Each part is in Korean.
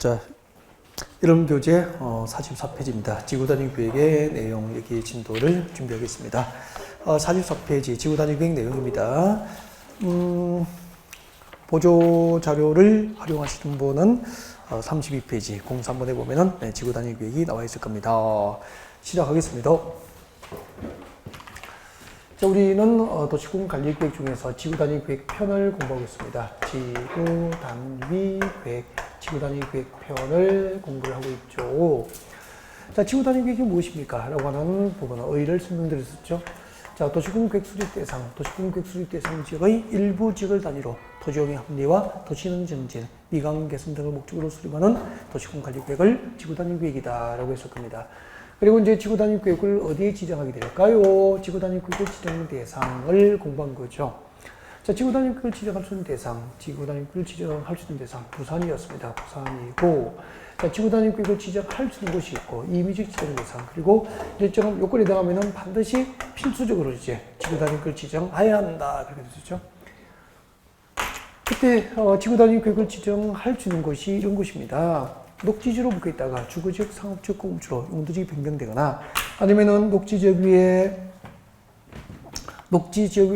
자, 이런 교재 44페이지입니다. 지구단위 계획의 내용 여기 진도를 준비하겠습니다. 44페이지 지구단위 계획 내용입니다. 보조 자료를 활용하시는 분은 32페이지 03번에 보면은 지구단위 계획이 나와 있을 겁니다. 시작하겠습니다. 자, 우리는 도시군 관리 계획 중에서 지구단위 계획 편을 공부하겠습니다. 지구단위 계획, 지구단위 계획 편을 공부를 하고 있죠. 자, 지구단위 계획이 무엇입니까? 라고 하는 부분은 의의를 설명드렸었죠. 자, 도시군 계획 수립 대상, 도시군 계획 수립 대상 지역의 일부 지역을 단위로 토지용의 합리화, 도시능 정진, 미관 개선 등을 목적으로 수립하는 도시군 관리 계획을 지구단위 계획이다라고 했을 겁니다. 그리고 이제 지구단위 계획을 어디에 지정하게 될까요? 지구단위 계획을 지정 대상을 공부한 거죠. 자, 지구단위 계획을 지정할 수 있는 대상, 지구단위 계획을 지정할 수 있는 대상, 부산이었습니다. 부산이고, 자, 지구단위 계획을 지정할 수 있는 곳이 있고, 임의적 지정 대상, 그리고 일정한 요건에 해당하면은 반드시 필수적으로 이제 지구단위 계획을 지정해야 한다. 그렇게 됐었죠. 그때, 지구단위 계획을 지정할 수 있는 곳이 이런 곳입니다. 녹지지로 묶여 있다가 주거지역, 상업지역, 공업지로 용도지역이 변경되거나 아니면은 녹지지역 위에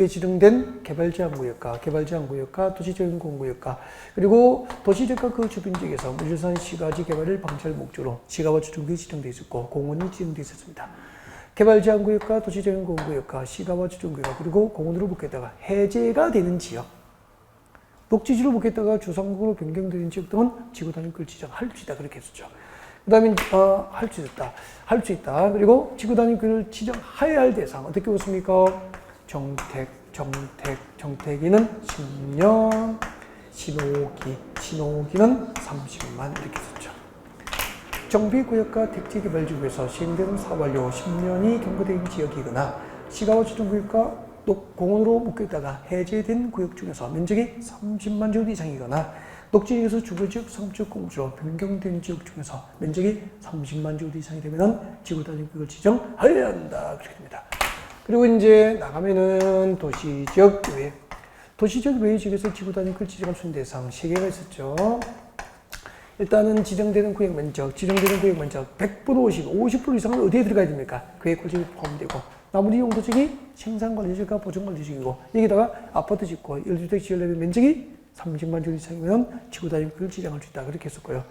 지정된 개발제한구역과 도시적인 공구역과 그리고 도시지역과 그 주변 지역에서 물류산 시가지 개발을 방지할 목적으로 시가와 주정구역이 지정되어 있었고 공원이 지정되어 있었습니다. 개발제한구역과 도시적인 공구역과 시가와 주정구역 그리고 공원으로 묶여 있다가 해제가 되는 지역, 녹지지로 묶였다가 주상국으로 변경되는 지역 등은 지구단위 계획을 지정할 수 있다. 그렇게 했었죠. 그 다음에, 할 수 있다. 그리고 지구단위 계획을 지정해야 할 대상. 어떻게 보십니까? 정택이는 10년, 신호기는 30만. 이렇게 했었죠. 정비구역과 택지개발지구에서 시행되는 사업 완료 10년이 경과된 지역이거나 시가와 주정구역과 공원으로 묶여있다가 해제된 구역 중에서 면적이 30만 제곱 이상이거나 녹지지역에서 주거지역, 상업지역, 공업지로 변경된 지역 중에서 면적이 30만 제곱 이상이 되면 지구단위 계획을 지정해야 한다. 그렇게 됩니다. 그리고 이제 나가면은 도시지역 외 지역에서 지구단위 계획을 지정할 수 있는 대상 3개가 있었죠. 일단은 지정되는 구역 면적 100% 50% 이상은 어디에 들어가야 됩니까? 계획구역이 포함되고 나머지 용도지역이 생산관리지역과 보존관리지역이고 여기다가 아파트 짓고 12주택 지으려면 면적이 30만 제곱 이상이면 지구단위 계획을 지정할 수 있다. 그렇게 했었고요.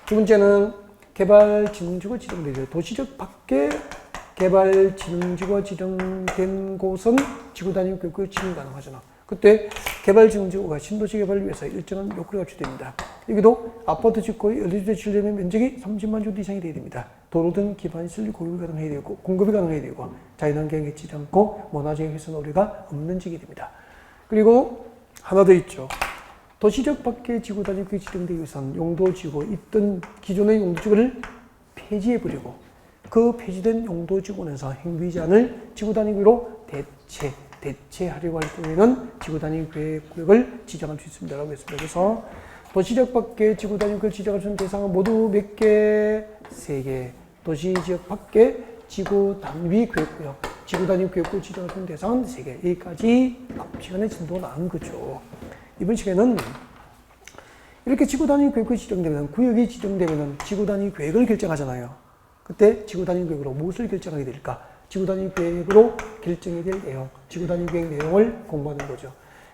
두 번째는 개발진흥지구가 지정되죠. 도시적 밖에 개발진흥지구가 지정된 곳은 지구단위 계획을 지정 가능하잖아. 그때 개발진흥지구가 신도시 개발을 위해서 일정한 요건을 갖춰야 됩니다. 여기도 아파트 짓고 12주택 지으려면 면적이 30만 제곱 이상이 돼야 됩니다. 도로 등 기반시설이 공급이 가능해야 되고, 자연환경에 해치지 않고 문화적인 훼손 우려가 없는 지역이 됩니다. 그리고 하나 더 있죠. 도시적 밖의 지구단위 계획 지정되기 위해서는 용도지구 있던 기존의 용도지구를 폐지해버리고 그 폐지된 용도지구에서 행비 제한을 지구단위 계획으로 대체하려고 할 경우에는 지구단위 계획을 지정할 수 있습니다. 라고 했습니다. 그래서 도시지역 밖에 지구단위 계획을 지정할 수 있는 대상은 모두 몇 개? 3개. 도시지역 밖에 지구단위 계획구역, 지구단위 계획구역 지정할 수 있는 대상은 3개. 여기까지 앞 시간에 진도가 나온 거죠. 이번 시간에는 이렇게 지구단위 계획이 지정되면, 구역이 지정되면 지구단위 계획을 결정하잖아요. 그때 지구단위 계획으로 무엇을 결정하게 될까? 지구단위 계획으로 결정이 될 내용, 지구단위 계획 내용을 공부하는 거죠.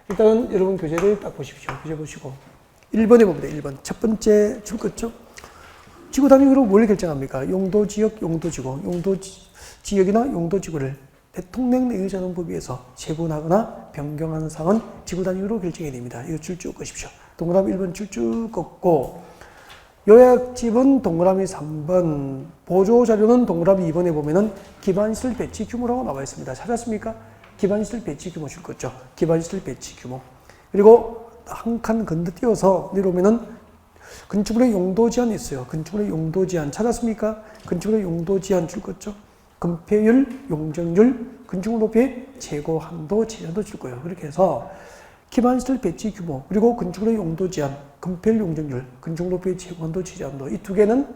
일단 여러분 교재를 딱 보십시오. 교재 보시고 1번에 봅니다. 1번. 첫 번째 줄 거죠? 지구단위로 뭘 결정합니까? 용도지역, 용도지구, 용도지역이나 용도지구를 대통령 내의자동법에 의해서 세분하거나 변경하는 사항은 지구단위로 결정해야 됩니다. 이거 줄쭉 끄십시오. 동그라미 1번 줄쭉 긋고 요약집은 동그라미 3번, 보조자료는 동그라미 2번에 보면은 기반시설 배치 규모라고 나와 있습니다. 찾았습니까? 기반시설 배치 규모 줄 거죠. 기반시설 배치 규모. 그리고 한 칸 건너뛰어서 내려오면은 건축물의 용도 제한이 있어요. 건축물의 용도 제한 찾았습니까? 건축물의 용도 제한 줄 거죠. 건폐율, 용적률, 건축물 높이의 최고 한도, 제한도 줄 거예요. 그렇게 해서 기반시설 배치 규모, 그리고 건축물의 용도 제한, 건폐율, 용적률, 건축물 높이의 최고 한도, 제한도 이 두 개는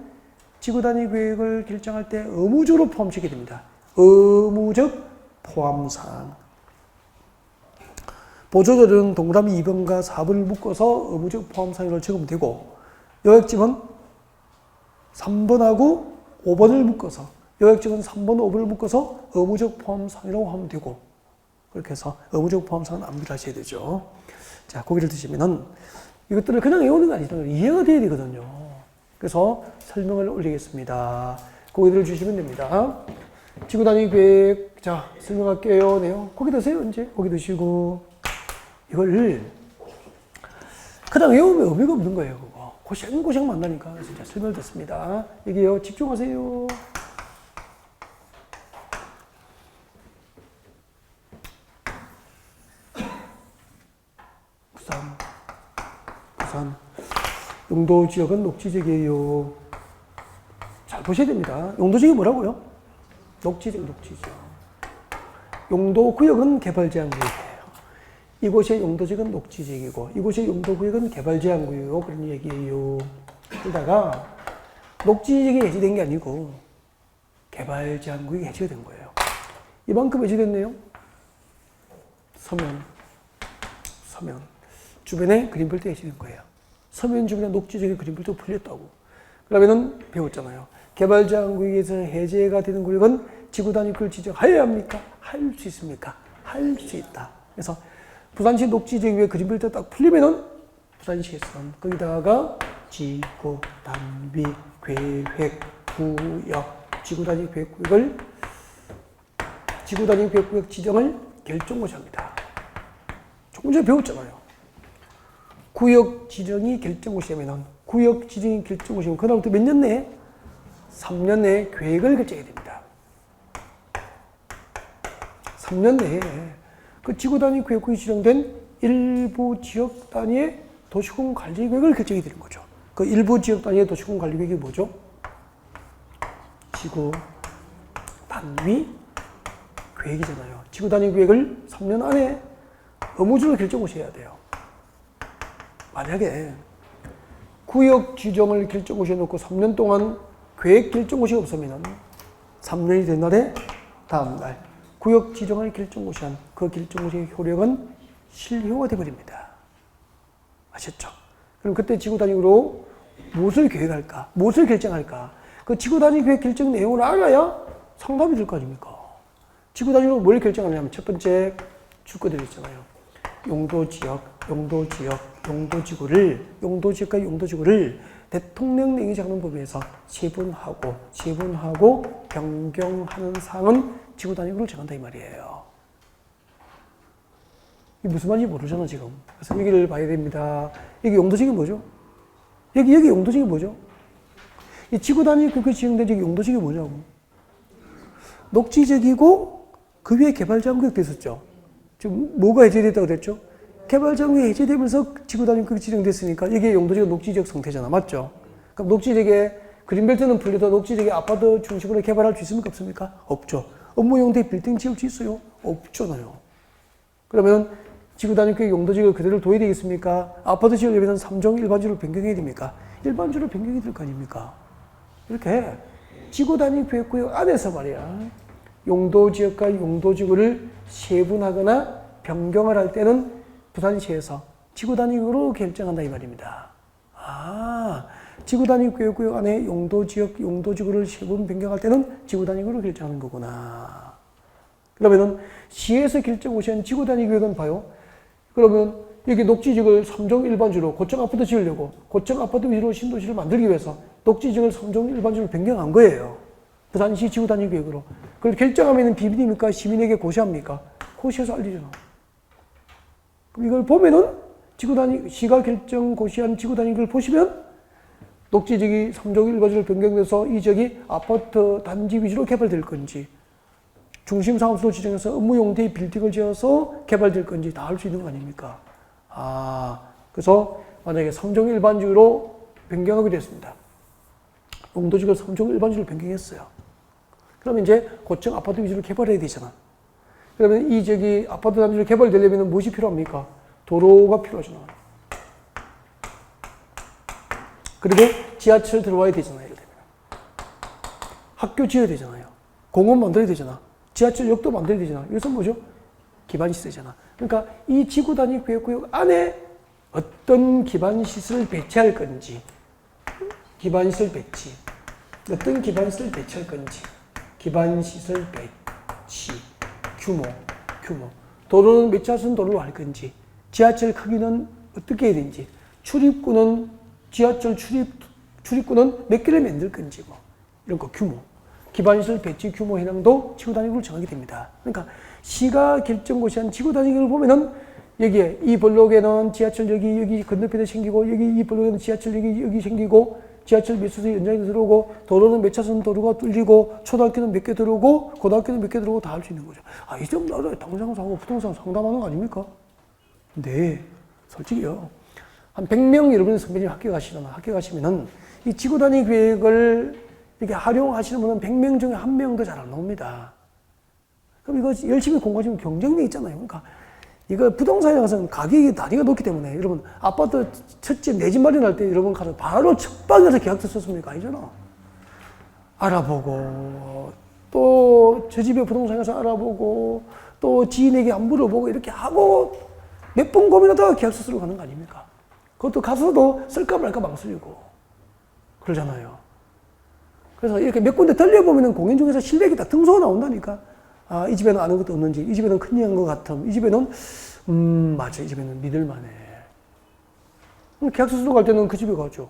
지구단위 계획을 결정할 때 의무적으로 포함시키게 됩니다. 의무적 포함사항. 보조자료는 동그라미 2번과 4번을 묶어서 의무적 포함사항을 적으면 되고 요약집은 3번하고 5번을 묶어서 요약적은 3번, 5번을 묶어서 의무적 포함상이라고 하면 되고 그렇게 해서 의무적 포함상은 암기를 하셔야 되죠. 자, 고기를 드시면은 이것들을 그냥 외우는 게 아니라 이해가 돼야 되거든요. 그래서 설명을 올리겠습니다. 고기들을 주시면 됩니다. 지구단위 계획. 자, 설명할게요. 네요. 고기 드세요, 이제. 고기 드시고. 이걸 그냥 외우면 의미가 없는 거예요, 그거. 고생 만나니까. 진짜 설명을 듣습니다. 여기요, 집중하세요. 부산. 용도 지역은 녹지지역이에요. 잘 보셔야 됩니다. 용도 지역이 뭐라고요? 녹지지역. 용도 구역은 개발 제한 구역이에요. 이곳의 용도 지역은 녹지 지역이고 이곳의 용도 구역은 개발 제한 구역 그런 얘기예요. 그러다가 녹지 지역이 해제된 게 아니고 개발 제한 구역이 해제가 된 거예요. 이만큼 해제됐네요. 서면 주변에 그린벨트 해제된 거예요. 서면 주변에 녹지 지역의 그린벨트 풀렸다고. 그러면은 배웠잖아요. 개발 제한 구역에서 해제가 되는 구역은 지구 단위를 지정해야 합니까? 할 수 있습니까? 할 수 있다. 그래서 부산시 녹지 지역 위에 그린벨트 딱 풀리면은 부산시에서는 거기다가 지구 단위 계획 구역, 지구 단위 계획 구역을 지구 단위 계획 구역 지정을 결정고시합니다. 조금 전에 배웠잖아요. 구역 지정이 결정고시하면은 구역 지정이 결정고시면 그다음부터 몇 년 내에 3년 내에 계획을 결정해야 됩니다. 3년 내에 그 지구 단위 계획구역이 지정된 일부 지역 단위의 도시공 관리 계획을 결정해야 되는 거죠. 그 일부 지역 단위의 도시공 관리 계획이 뭐죠? 지구 단위 계획이잖아요. 지구 단위 계획을 3년 안에 의무적으로 결정고시해야 돼요. 만약에 구역 지정을 결정고시해 놓고 3년 동안 계획 결정고시가 없으면 3년이 된 날에 다음 날 구역 지정을 결정고시한 그 결정고시의 효력은 실효가 되어버립니다. 아셨죠? 그럼 그때 지구 단위로 무엇을 계획할까? 무엇을 결정할까? 그 지구 단위 계획 결정 내용을 알아야 상담이 될 거 아닙니까? 지구 단위로 뭘 결정하냐면 첫 번째 줄 것들이 있잖아요. 용도지역과 용도지구를 대통령령이 정하는 법에서 세분하고 변경하는 사항은 지구 단위로 정한다 이 말이에요. 이게 무슨 말인지 모르잖아 지금. 그래서 여기를 봐야 됩니다. 여기 용도지역이 뭐죠? 여기 용도지역이 뭐죠? 이 지구 단위 그 지정된 여기 용도지역이 뭐냐고. 녹지지역이고 그 위에 개발장구역 됐었죠. 지금 뭐가 해제됐다고 그랬죠? 개발장구역이 해제되면서 지구 단위 그 지정됐으니까 이게 용도지역 녹지지역 상태잖아. 맞죠? 그럼 녹지지역에 그린벨트는 풀려도 녹지지역에 아파트 중심으로 개발할 수 있습니까? 없습니까? 없죠. 업무용대 빌딩 지을 수 있어요? 없잖아요. 그러면 지구 단위 그 용도지역을 그대로 둬야 되겠습니까? 아파트 지으려면 3종 일반주로 변경해야 됩니까? 일반주로 변경이 될 거 아닙니까? 이렇게 지구 단위 계획구역 안에서 말이야. 용도지역과 용도지구를 세분하거나 변경을 할 때는 부산시에서 지구 단위로 결정한다 이 말입니다. 아, 지구 단위 계획구역 안에 용도지역, 용도지구를 세분 변경할 때는 지구 단위로 결정하는 거구나. 그러면은 시에서 결정고시한 지구 단위 계획은 봐요. 그러면 여기 녹지지역을 3종 일반주로 고층 아파트 지으려고 고층 아파트 위주로 신도시를 만들기 위해서 녹지지역을 3종 일반주로 변경한 거예요. 부산시 지구 단위 계획으로. 그걸 결정하면 비밀입니까? 시민에게 고시합니까? 고시해서 알리잖아. 그럼 이걸 보면은 지구 단위, 시가 결정 고시한 지구 단위를 보시면 녹지지역이 3종 일반주로 변경돼서 이 지역이 아파트 단지 위주로 개발될 건지 중심 사업소로 지정해서 업무용대 빌딩을 지어서 개발될 건지 다 알 수 있는 거 아닙니까? 아, 그래서 만약에 3종 일반주로 변경하게 됐습니다. 용도지역을 3종 일반주로 변경했어요. 그러면 이제 고층 아파트 위주로 개발해야 되잖아. 그러면 이 지역이 아파트 단지로 개발되려면 무엇이 필요합니까? 도로가 필요하잖아. 그리고 지하철 들어와야 되잖아요. 학교 지어야 되잖아요. 공원 만들어야 되잖아. 지하철역도 만들어야 되잖아. 이것은 뭐죠? 기반시설이잖아. 그러니까 이 지구 단위 계획구역 안에 어떤 기반시설을 배치할 건지, 기반시설 배치, 어떤 기반시설 배치할 건지, 기반시설 배치, 규모. 도로는 몇 차선 도로로 할 건지, 지하철 크기는 어떻게 해야 되는지, 지하철 출입구는 몇 개를 만들 건지, 뭐, 이런 거 규모. 기반시설 배치 규모 해당도 지구단위구를 정하게 됩니다. 그러니까 시가 결정고시한 지구단위구를 보면은 여기에 이 블록에는 지하철 여기 건너편에 생기고, 여기 이 블록에는 지하철 여기 생기고, 지하철 몇 수서 연장이 들어오고, 도로는 몇 차선 도로가 뚫리고, 초등학교는 몇 개 들어오고, 고등학교는 몇 개 들어오고 다 할 수 있는 거죠. 이 정도 알아야 당장 사고 부동산 상담하는 거 아닙니까? 근데 솔직히요, 한 100명 여러분이 선배님 학교 가시면은 이 지구단위 계획을 이렇게 활용하시는 분은 100명 중에 1명도 잘 안 나옵니다. 그럼 이거 열심히 공부하시면 경쟁력 있잖아요. 그러니까 이거 부동산에 가서는 가격이 단위가 높기 때문에 여러분 아파트 첫째 내 집 마련할 때 여러분 가서 바로 첫 방에서 계약서 썼습니까? 아니잖아. 알아보고 또 저 집에 부동산에 가서 알아보고 또 지인에게 안 물어보고 이렇게 하고 몇 번 고민하다가 계약서 쓰러 가는 거 아닙니까? 그것도 가서도 쓸까 말까 망설이고 그러잖아요. 그래서 이렇게 몇 군데 들려보면 공연 중에서 실력이 다 등소가 나온다니까. 이 집에는 아는 것도 없는지, 이 집에는 큰일 난 것 같음, 이 집에는, 맞아, 이 집에는 믿을만해. 계약서 쓰러 갈 때는 그 집에 가죠.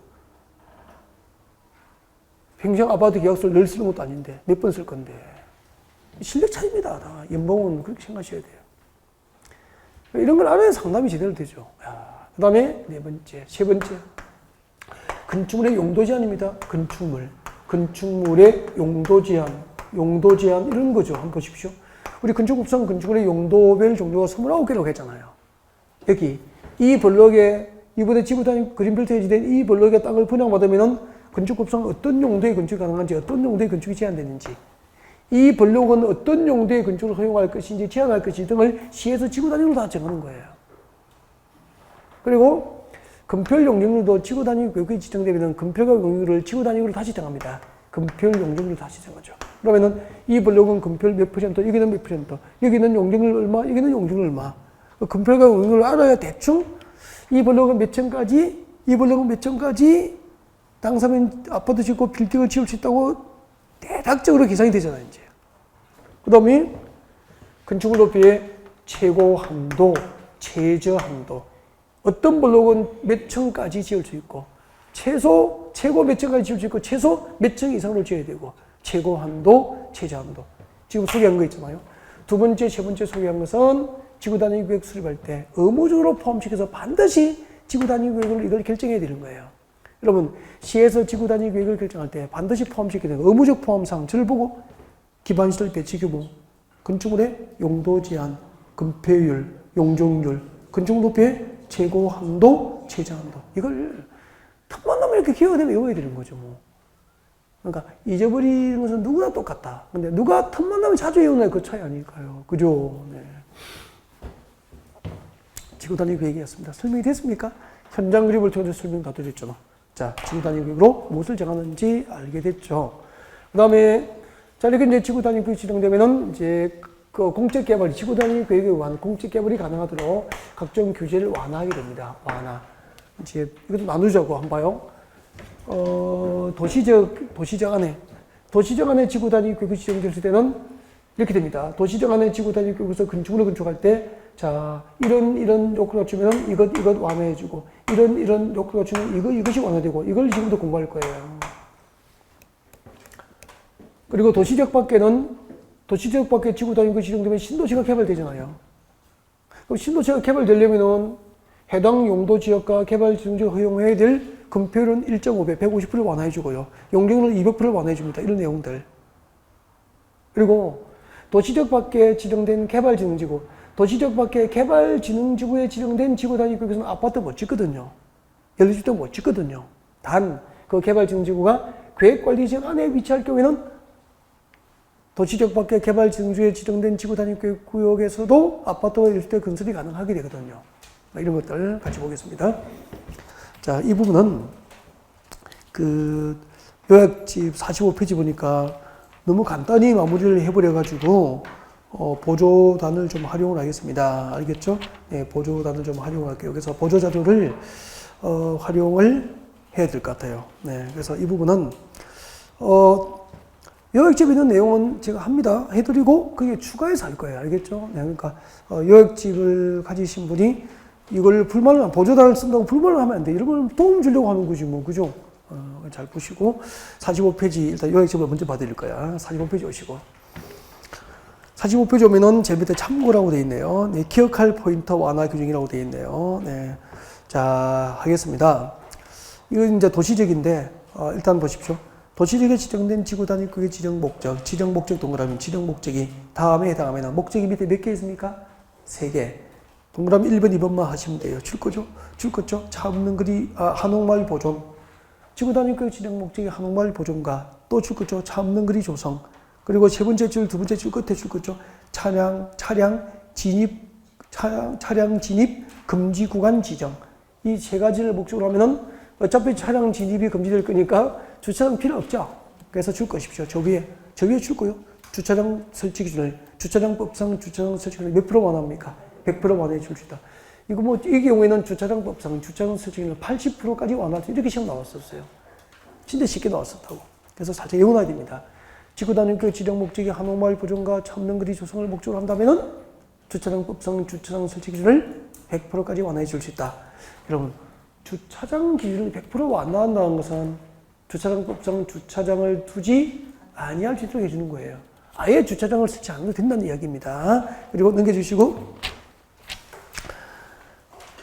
평생 아파트 계약서를 늘 쓰는 것도 아닌데, 몇 번 쓸 건데. 실력 차이입니다. 다. 연봉은 그렇게 생각하셔야 돼요. 이런 걸 알아야 상담이 제대로 되죠. 그 다음에 세 번째. 건축물의 용도 제한입니다. 건축물의 용도 제한 이런 거죠. 한번 보십시오. 우리 건축법상 건축물의 용도별 종류가 29개라고 했잖아요. 여기 이 블록에 이번에 지구단위 그린벨트 해지된 이 블록의 땅을 분양받으면 건축법상 어떤 용도의 건축이 가능한지, 어떤 용도의 건축이 제한되는지, 이 블록은 어떤 용도의 건축을 허용할 것인지 제한할 것인지 등을 시에서 지구단위로 다 정하는 거예요. 그리고 건폐율 용적률도 지구단위 구역이 지정되면 건폐율 용적률을 지구단위로 다시 정합니다. 건폐율 용적률을 다시 정하죠. 그러면은 이 블록은 건폐율 몇 %, 여기는 몇 %, 여기는 용적률 얼마, 여기는 용적률 얼마. 건폐율과 용적률을 알아야 대충 이 블록은 몇 층까지, 이 블록은 몇 층까지 땅 사면 아파트 짓고 빌딩을 지을 수 있다고 대략적으로 계산이 되잖아요, 이제. 그 다음에 건축물 높이의 최고 한도, 최저 한도. 어떤 블록은 몇 층까지 지을 수 있고, 최고 몇 층까지 지을 수 있고, 최소 몇 층 이상으로 지어야 되고, 최고 한도, 최저 한도. 지금 소개한 거 있잖아요. 두 번째, 세 번째 소개한 것은 지구단위 계획 수립할 때 의무적으로 포함시켜서 반드시 지구단위 계획을 이걸 결정해야 되는 거예요. 여러분, 시에서 지구단위 계획을 결정할 때 반드시 포함시켜야 되는 의무적 포함사항, 저를 보고 기반시설 배치 규모, 건축물의 용도 제한, 건폐율, 용적률, 건축물 높이의 최고 한도, 최저 한도. 이걸 틈만 나면 이렇게 기억이 되면 외워야 되는 거죠, 뭐. 그러니까 잊어버리는 것은 누구나 똑같다. 근데 누가 틈만 나면 자주 외우는 그 차이 아닐까요? 그죠? 네. 지구단위 계획이었습니다. 설명이 됐습니까? 현장 그림을 통해서 설명 다 드렸죠. 자, 지구단위 계획으로 무엇을 정하는지 알게 됐죠. 그 다음에, 자, 이렇게 이제 지구단위 계획이 지정되면은 이제 그 공적 개발, 지구단위 계획에 의한 공적 개발이 가능하도록 각종 규제를 완화하게 됩니다. 완화. 이제 이것도 나누자고 한번 봐요. 도시적 안에 지구단위 계획이 지정됐을 때는 이렇게 됩니다. 도시적 안에 지구단위 계획에서 건축물을 건축할 때, 자, 이런 요건을 갖추면 이것 완화해주고, 이런 요건을 갖추면 이것이 완화되고, 이걸 지금도 공부할 거예요. 그리고 도시적 밖에 지구단위 계획이 지정되면 신도시가 개발되잖아요. 그럼 신도시가 개발되려면은 해당 용도 지역과 개발 지정지역 허용해야 될 건폐율은 1.5배, 150%를 완화해주고요. 용적률은 200%를 완화해줍니다. 이런 내용들. 그리고 도시적 밖에 지정된 개발진흥지구, 도시적 밖에 개발진흥지구에 지정된 지구단위 계획에서는 아파트 못 짓거든요. 연립주택 못 짓거든요. 단, 그 개발진흥지구가 계획관리지역 안에 위치할 경우에는 도시적 밖에 개발진흥지구에 지정된 지구단위 구역에서도 아파트와 연립주택 건설이 가능하게 되거든요. 이런 것들 같이 보겠습니다. 자, 이 부분은 요약집 45페이지 보니까 너무 간단히 마무리를 해버려가지고 보조단을 좀 활용을 하겠습니다. 알겠죠? 네, 보조단을 좀 활용을 할게요. 그래서 보조자료를 활용을 해야 될 것 같아요. 네, 그래서 이 부분은 요약집에 있는 내용은 제가 합니다. 해드리고 그게 추가해서 할 거예요. 알겠죠? 네, 그러니까 요약집을 가지신 분이 이걸 불만을 보조단을 쓴다고 불만을 하면 안 돼. 이런 걸 도움 주려고 하는 거지 뭐. 그죠? 잘 보시고 45페이지 일단 요약집을 먼저 봐드릴 거야. 45페이지 오시고 45페이지 오면은 제일 밑에 참고라고 되어 있네요. 네, 기억할 포인터 완화 규정이라고 되어 있네요. 네, 자 하겠습니다. 이건 이제 도시적인데 일단 보십시오. 도시적에 지정된 지구 단위구의 지정 목적 동그라미 지정 목적이 다음에 해당하면 목적이 밑에 몇 개 있습니까? 3개. 동그라미 1번, 2번만 하시면 돼요. 줄 거죠? 차 없는 글이 한옥마을 보존. 지구 단위구의 지정 목적이 한옥마을 보존과 또 줄 거죠? 차 없는 글이 조성. 그리고 세 번째 줄, 두 번째 줄 끝에 줄 거죠? 차량 진입 금지 구간 지정. 이 세 가지를 목적으로 하면은 어차피 차량 진입이 금지될 거니까 주차장 필요 없죠. 그래서 줄 것이십시오. 저 위에 줄 거요. 주차장 설치 기준을, 주차장법상 주차장 설치 기준을 몇 프로 완화합니까? 100% 완화해 줄 수 있다. 이거 뭐, 이 경우에는 주차장법상 주차장 설치 기준을 80%까지 완화, 이렇게 시험 나왔었어요. 진짜 쉽게 나왔었다고. 그래서 살짝 외워놔야 됩니다. 지구단위구 지정 목적이 한옥마을 보존과 참는거리 조성을 목적으로 한다면은 주차장법상 주차장 설치 기준을 100%까지 완화해 줄 수 있다. 여러분, 주차장 기준을 100% 완화한다는 것은 주차장법상 주차장을 두지 아니할 수 있도록 해주는 거예요. 아예 주차장을 설치 안 해도 된다는 이야기입니다. 그리고 넘겨주시고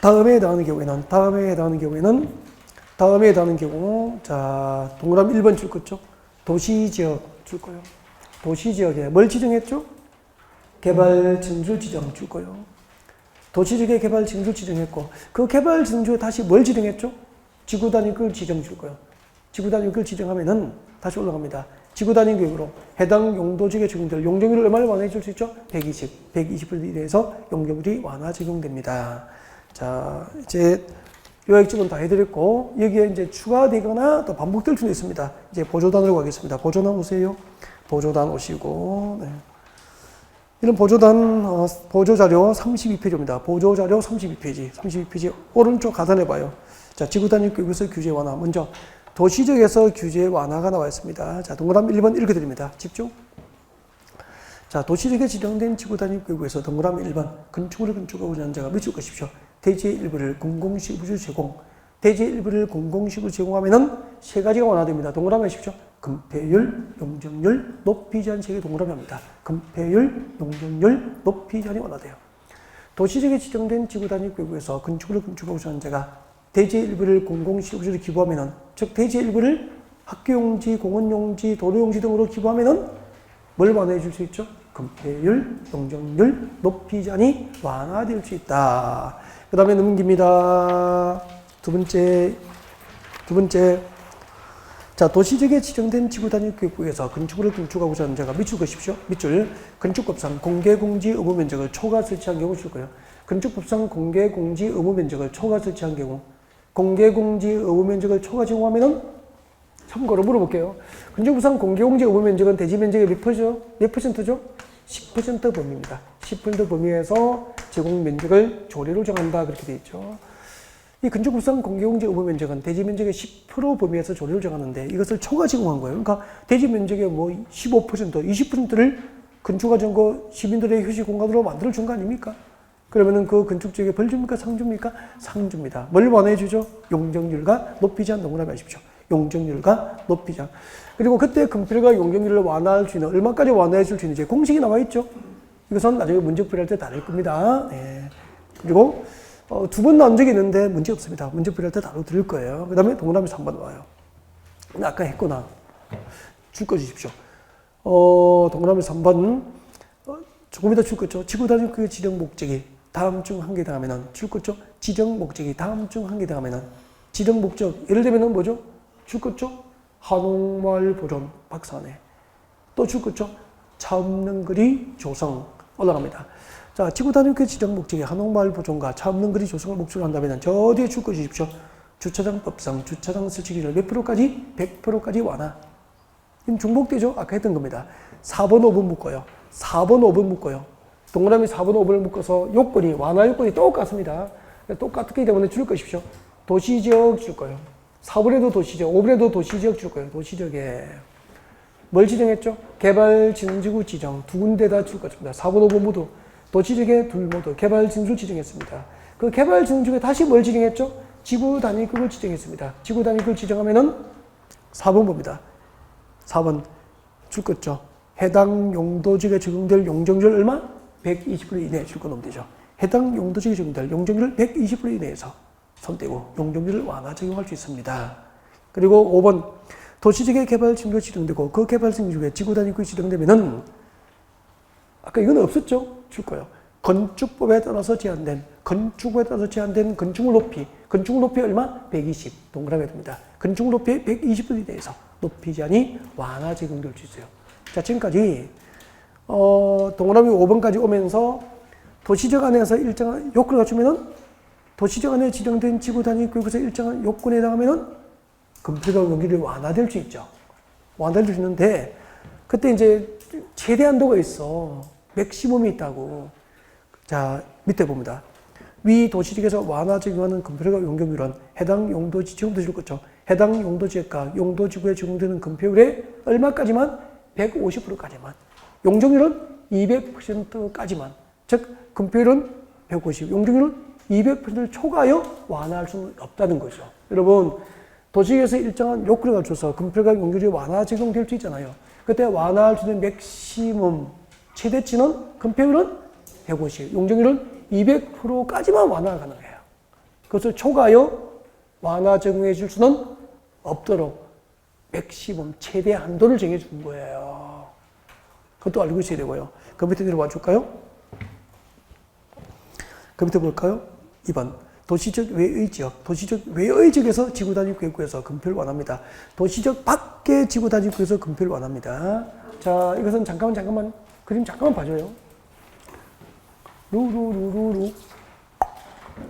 다음에 해당하는 경우 자 동그라미 1번 줄 거죠. 도시지역 줄 거요. 도시지역에 뭘 지정했죠? 개발 증줄 지정 줄 거요. 도시지역에 개발 증줄 지정했고 그 개발 증줄에 다시 뭘 지정했죠? 지구 단위구를 지정 줄 거요. 지구 단위구를 지정하면은 다시 올라갑니다. 지구 단위구역으로 해당 용도지역에 적용될 용적률을 얼마를 완화해 줄 수 있죠? 120%에 대해서 용적률이 완화 적용됩니다. 자, 이제 요약집은 다 해드렸고 여기에 이제 추가되거나 또 반복될 수도 있습니다. 이제 보조단으로 가겠습니다. 보조단 오세요. 보조단 오시고 네. 이런 보조단 보조자료 32페이지입니다. 보조자료 32페이지 오른쪽 하단에 봐요. 자, 지구단위구역에서 규제 완화. 먼저 도시적에서 규제 완화가 나와 있습니다. 자, 동그라미 1번 읽어드립니다. 집중. 자, 도시적에 지정된 지구단위구역에서 동그라미 1번 건축물을 건축하고 있는 자가 미칠 것이십시오. 대지의 일부를 공공시구로 제공. 대지의 일부를 공공시구로 제공하면은 세 가지가 완화됩니다. 동그라미 하십시오. 금폐율, 용적률, 높이 제한 세 개 동그라미 합니다. 금폐율, 용적률, 높이 제한이 완화돼요. 도시적에 지정된 지구단위구역에서 건축물을 건축하고 있는 자가 대지의 일부를 공공시구로 기부하면은 즉 대지의 일부를 학교용지, 공원용지, 도로용지 등으로 기부하면은 뭘 완화해 줄 수 있죠? 금폐율, 용적률, 높이 제한이 완화될 수 있다. 그 다음에 넘깁니다. 두 번째. 자, 도시적에 지정된 지구단위구역에서 건축물을 건축하고자 하는 자가 밑줄 그십시오. 밑줄. 건축법상 공개공지 의무 면적을 초과 설치한 경우 줄 거예요. 건축법상 공개공지 의무 면적을 초과 설치한 경우. 공개공지 의무 면적을 초과 제공하면은 참고로 물어볼게요. 건축법상 공개공지 의무 면적은 대지 면적의 몇 퍼센트죠? 10% 범위입니다. 10% 범위에서 제공 면적을 조례로 정한다. 그렇게 되어 있죠. 이 건축법상 공개공지 의무 면적은 대지 면적의 10% 범위에서 조례를 정하는데 이것을 초과 제공한 거예요. 그러니까 대지 면적의 뭐 15%, 20%를 건축화정고 시민들의 휴식 공간으로 만들어 준 거 아닙니까? 그러면은 그 건축지역에 벌 줍니까? 상 줍니까? 상 줍니다. 뭘 완화해 주죠? 용적률과 높이 제한 동그라미 하십시오. 용적률과 높이 제한. 그리고 그때 금필과 용적률을 완화할 수 있는 얼마까지 완화해 줄 수 있는지 공식이 나와 있죠. 이것은 나중에 문제 풀이할 때 다룰 겁니다. 네. 그리고 두 번 나온 적이 있는데 문제 없습니다. 문제 풀이할 때 다뤄드릴 거예요. 그 다음에 동그라미 3번 와요. 아까 했구나. 줄 거 주십시오. 동그라미 3번 조금 이따 줄 거죠. 지구단위구역 지정 목적이 다음 중 한 개 더하면은 줄 거죠. 지정 목적이 다음 중 한 개 더하면은 지정 목적 예를 들면은 뭐죠? 줄 거죠. 한옥마을 보존 박사네. 또 줄 거죠. 차 없는 거리 조성 올라갑니다. 자, 지구단위구역 지정 목적이 한옥마을 보존과 차 없는 거리 조성을 목적으로 한다면 저 뒤에 줄 거 주십시오. 주차장법상 주차장 설치 기준을 몇 프로까지? 100%까지 완화. 이건 중복되죠? 아까 했던 겁니다. 4번, 5번 묶어요. 4번, 5번 묶어요. 동그라미 4번, 5번을 묶어서 요건이, 완화 요건이 똑같습니다. 똑같기 때문에 줄 것이십시오. 도시지역 줄 거예요. 4번에도 도시지역, 5번에도 도시지역 줄 거예요. 도시지역에. 뭘 지정했죠? 개발진흥지구 지정 두 군데다 줄 것입니다. 4번, 5번 모두 도시지역에 둘 모두 개발진흥지구 지정했습니다. 그 개발진흥지구에 다시 뭘 지정했죠? 지구단위구역을 지정했습니다. 지구단위구역을 지정하면은 4번 봅니다. 4번 줄 것죠. 해당 용도지역에 적용될 용적률 얼마? 120% 이내에 줄 거 놓으면 되죠. 해당 용도지역에 적용될 용적률 120% 이내에서 손떼고 용적률을 완화 적용할 수 있습니다. 그리고 5번 도시지역의 개발진흥지구가 지정되고 그 개발진흥지구에 지구단위구역이 지정되면은 아까 이건 없었죠? 줄 거예요. 건축법에 따라서 제한된 건축물 높이 얼마? 120 동그라미 됩니다. 건축물 높이 120% 이내에서 높이 제한이 완화 적용될 수 있어요. 자, 지금까지 동그라미 5번까지 오면서 도시적 안에서 일정한 요건을 갖추면은 도시적 안에 지정된 지구 단위 구역에서 일정한 요건에 해당하면은 건폐가 용적률이 완화될 수 있죠. 완화될 수 있는데 그때 이제 최대 한도가 있어. 맥시멈이 있다고. 자, 밑에 봅니다. 위 도시지역에서 완화 적용하는 건폐율과 용적률은 해당 용도지 지금부터 줄 거죠. 해당 용도지역과 용도지구에 적용되는 건폐율의 얼마까지만? 150%까지만. 용적률은 200%까지만. 즉 건폐율은 150, 용적률은 200%를 초과하여 완화할 수는 없다는 거죠. 여러분 도시에서 일정한 요건을 갖춰서 건폐율과 용적률이 완화 적용될 수 있잖아요. 그때 완화할 수 있는 맥시멈 최대치는 건폐율은 150, 용적률은 200%까지만 완화가 가능해요. 그것을 초과하여 완화 적용해 줄 수는 없도록 맥시멈 최대 한도를 정해 준 거예요. 그것도 알고 있어야 되고요. 그 밑에 내려와 줄까요? 그 밑에 볼까요? 2번. 도시적 외의 지역. 도시적 외의 지역에서 지구 단위 구역에서 건폐율 완화합니다. 도시적 밖의 지구 단위 구역에서 건폐율 완화합니다. 자, 이것은 잠깐만 그림 잠깐만 봐줘요. 루루루루루.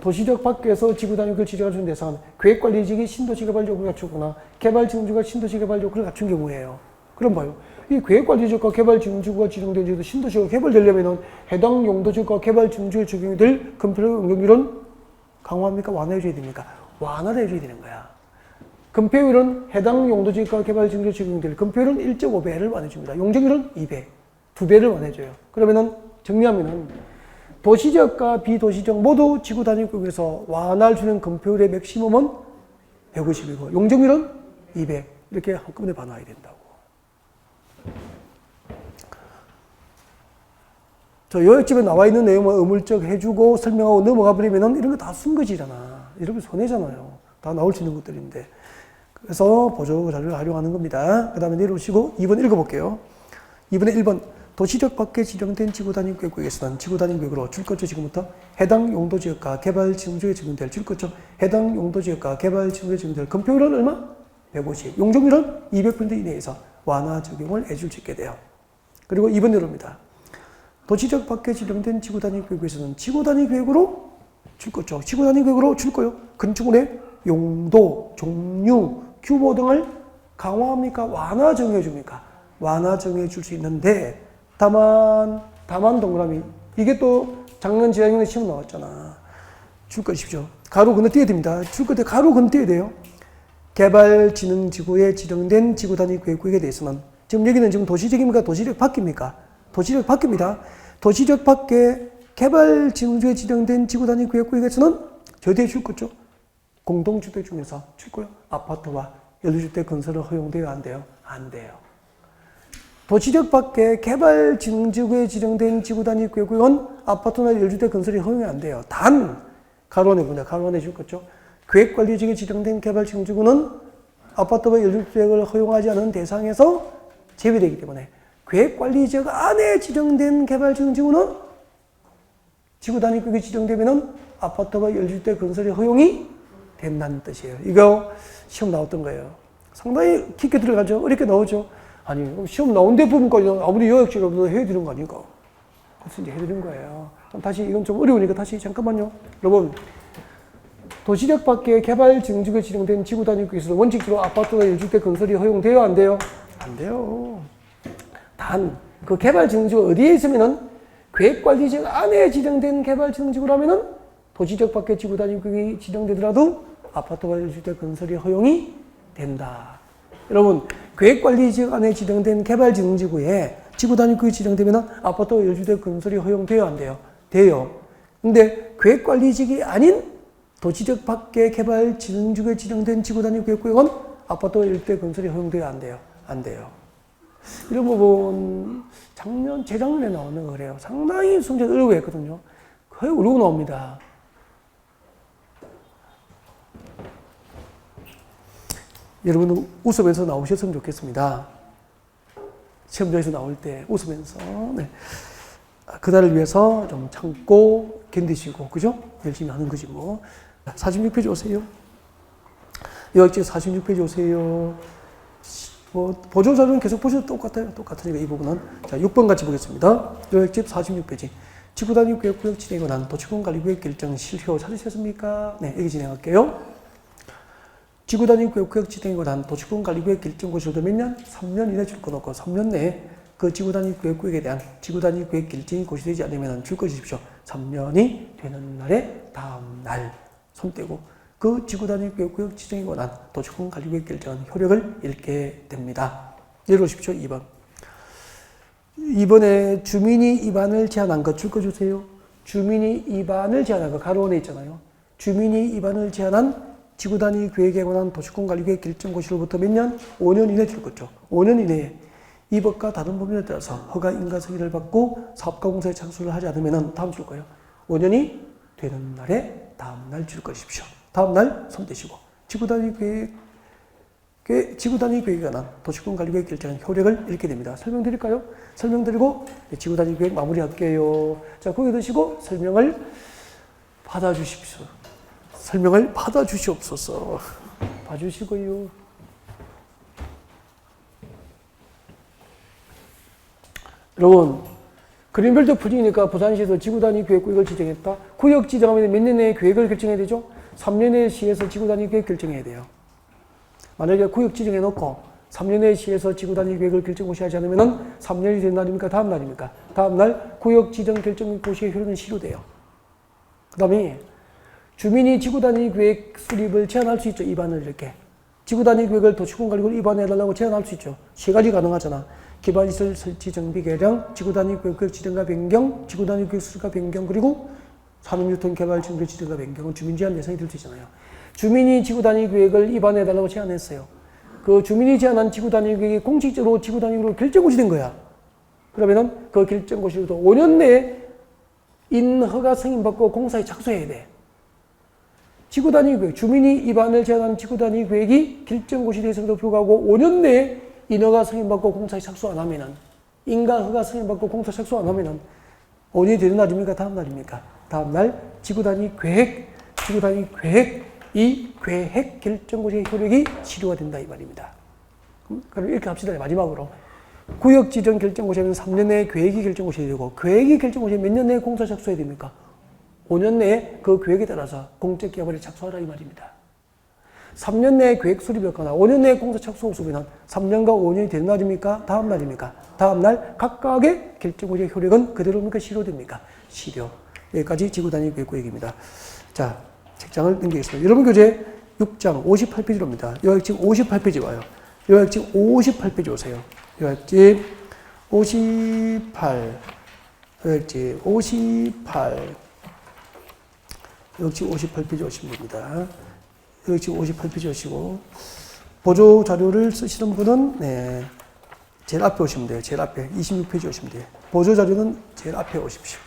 도시적 밖에서 지구 단위 구역을 지정할 수 있는 대상은 계획관리지역이 신도시 개발 요구를 갖추거나 개발진흥지구가 신도시 개발 요구를 갖춘 경우예요. 그럼 봐요. 이 계획관리지역과 개발진흥지구가 지정된 지역도 신도시가 개발되려면 해당 용도지역과 개발진흥지구에 적용이 될 건폐율 용적률은 강화합니까? 완화해줘야 됩니까? 완화를 해줘야 되는 거야. 건폐율은 해당 용도지역과 개발진흥지구에 적용될 건폐율은 1.5배를 완화해줍니다. 용적률은 2배, 2배를 완화해줘요. 그러면은 정리하면은 도시지역과 비도시지역 모두 지구 단위구역에서 완화할 수 있는 건폐율의 맥시멈은 150이고 용적률은 200 이렇게 한꺼번에 반화해야 된다고. 저 요약집에 나와 있는 내용을 어물쩍 해주고 설명하고 넘어가 버리면은 이런 거 다 쓴 거지잖아. 이렇게 손해잖아요. 다 나올 수 있는 것들인데. 그래서 보조 자료를 활용하는 겁니다. 그 다음에 내려오시고 2번 읽어볼게요. 2번에 1번. 도시적 밖에 지정된 지구 단위 구역에서는 지구 단위 구역으로 줄 거죠. 지금부터 해당 용도지역과 개발진흥지구에 적용될 줄 거죠. 해당 용도지역과 개발진흥지구에 적용될 건폐율은 얼마? 150. 용적률은 200% 이내에서 완화 적용을 해줄 수 있게 돼요. 그리고 2번 내려옵니다. 도시적 밖에 지정된 지구 단위 구역에서는 지구 단위 구역으로 줄 거죠. 지구 단위 구역으로 줄 거요. 건축물의 용도, 종류, 규모 등을 강화합니까? 완화 정해 줍니까? 완화 정해 줄 수 있는데 다만 동그라미. 이게 또 작년 재작년에 시험 나왔잖아. 줄 것이죠. 가로 건너뛰어야 됩니다. 줄 것 때 가로 건너뛰어야 돼요. 개발진흥지구에 지정된 지구 단위 구역에 대해서는 지금 여기는 지금 도시적입니까? 도시적 밖입니까? 도시적 밖입니다. 도시적 밖에 개발진흥지구에 지정된 지구 단위 구역에서는 저대에 줄 거죠. 공동주택 중에서 줄 거요. 아파트와 연립주택 건설은 허용돼요? 안 돼요? 안 돼요. 도시적 밖에 개발진흥지구에 지정된 지구 단위 구역은 아파트나 연립주택 건설이 허용이 안 돼요. 단 가로내군요. 가로내 줄 거죠. 계획관리지역에 지정된 개발진흥지구는 아파트와 연립주택을 허용하지 않은 대상에서 제외되기 때문에 계획관리지역 안에 지정된 개발진흥지구는 지구 단위 구역이 지정되면은 아파트와 연립주택 건설이 허용이 된다는 뜻이에요. 이거 시험 나왔던 거예요. 상당히 깊게 들어가죠. 어렵게 나오죠. 아니 시험 나온 데 부분까지 아무리 요약식으로 해야 되는 거 아닌가? 그래서 이제 해드린 거예요. 다시 이건 좀 어려우니까 다시 잠깐만요. 여러분 도시적 밖에 개발진흥지구에 지정된 지구 단위 구역에서 원칙적으로 아파트와 연립주택 건설이 허용돼요? 안 돼요? 안 돼요. 단 그 개발진흥지구가 어디에 있으면은 계획관리지역 안에 지정된 개발진흥지구라면은 도시적 밖에 지구 단위 구역이 지정되더라도 아파트와 연립주택 건설이 허용이 된다. 여러분, 계획관리지역 안에 지정된 개발진흥지구에 지구 단위 구역이 지정되면 아파트 12대 건설이 허용돼요, 안 돼요? 돼요. 근데 계획관리지역이 아닌 도시적 밖의 개발진흥지구에 지정된 지구 단위 구역은 아파트 1대 건설이 허용돼요, 안 돼요? 안 돼요. 이런 부분 재작년에 나오는 거 그래요. 상당히 성적이 어려워했거든요. 거의 어려워 나옵니다. 여러분은 웃으면서 나오셨으면 좋겠습니다. 시험장에서 나올 때 웃으면서. 네. 그날을 위해서 좀 참고 견디시고, 그죠? 열심히 하는 거지 뭐. 46페이지 오세요. 여기 46페이지 오세요. 보조자료는 계속 보셔도 똑같아요. 똑같으니까 이 부분은. 자, 6번 같이 보겠습니다. 요약집 46페이지. 지구단위 구역 진행에 관한 도시군관리구역 결정 실효 찾으셨습니까? 네, 여기 진행할게요. 지구단위 구역 진행에 관한 도시군관리구역 결정 고시도 몇 년? 3년 이내 줄 거 놓고 3년 내에 그 지구단위 구역에 대한 지구단위 구역 결정이 고시되지 않으면 줄 거 주십시오. 3년이 되는 날에 다음 날 손 떼고 그 지구단위 구역 지정에 관한 도시군관리구역 결정은 효력을 잃게 됩니다. 예를 보십시오. 2번. 이번에 주민이 입안을 제한한 것 줄 거 주세요. 주민이 입안을 제한한 거 가로 안에 있잖아요. 주민이 입안을 제한한 지구단위 구역에 관한 도시군관리구역 결정 고시로부터 몇 년? 5년 이내 줄 거죠. 5년 이내에 이 법과 다른 법률에 따라서 허가 인가 승인을 받고 사업가 공사에 착수를 하지 않으면 다음 줄 거예요. 5년이 되는 날에 다음 날 줄 것이십시오. 다음 날 손 떼시고 지구단위 구역에 관한 도시군관리구역 결정은 효력을 잃게 됩니다. 설명드릴까요? 설명드리고 지구단위 구역 마무리할게요. 자, 고개 드시고 설명을 받아주십시오. 설명을 받아주시옵소서. 봐주시고요. 여러분, 그린벨트 풀이니까 부산시에서 지구단위 구역을 지정했다. 구역 지정하면 몇 년 내에 계획을 결정해야 되죠? 3년 내에 시에서 지구단위 계획 결정해야 돼요. 만약에 구역 지정해놓고 3년 내에 시에서 지구단위 계획을 결정 고시하지 않으면 3년이 된 날입니까? 다음 날입니까? 다음 날 구역 지정 결정 고시의 효력은 실효돼요. 그 다음에 주민이 지구단위 계획 수립을 제한할 수 있죠. 입안을 이렇게. 지구단위 계획을 도시군관리구역 입안해달라고 제한할 수 있죠. 세 가지 가능하잖아. 기반시설 설치 정비 개량, 지구단위 구역 지정과 변경, 지구단위 구역 수립과 변경, 그리고 산업유통 개발 정비 지정과 변경은 주민 제한 대상이 될 수 있잖아요. 주민이 지구단위 계획을 입안해달라고 제안했어요. 그 주민이 제안한 지구단위 계획이 공식적으로 지구단위로 결정고시 된 거야. 그러면은 그 결정고시로도 5년 내에 인허가 승인받고 공사에 착수해야 돼. 지구단위 계획, 주민이 입안을 제안한 지구단위 계획이 결정고시 대상에도 불구하고 5년 내에 인허가 승인받고 공사에 착수 안 하면은, 인가 허가 승인받고 공사 착수 안 하면은 5년이 되는 날입니까? 다음 날입니까? 다음 날 지구단위 계획, 이 계획 결정고시의 효력이 실효가 된다 이 말입니다. 그럼 이렇게 합시다. 마지막으로 구역 지정 결정고시하면 3년 내에 계획이 결정고시해야 되고, 계획이 결정고시하면 몇 년 내에 공사 착수해야 됩니까? 5년 내에 그 계획에 따라서 공적 개발에 착수하라 이 말입니다. 3년 내에 계획 수립이었거나 5년 내에 공사 착수 없으면 3년과 5년이 되는 날입니까? 다음 날입니까? 다음 날 각각의 결정고시의 효력은 그대로입니까? 실효됩니까? 실효. 여기까지 지구단위 계획 얘기입니다. 자, 책장을 넘기겠습니다. 여러분 교재 6장 58페이지로입니다. 요약집 58페이지 와요. 요약집 58페이지 오세요. 요약집 58. 요약집 58. 요약집 58페이지 오시면 됩니다. 요약집 58페이지 오시고 보조 자료를 쓰시는 분은 네, 제일 앞에 오시면 돼요. 제일 앞에 26페이지 오시면 돼요. 보조 자료는 제일 앞에 오십시오.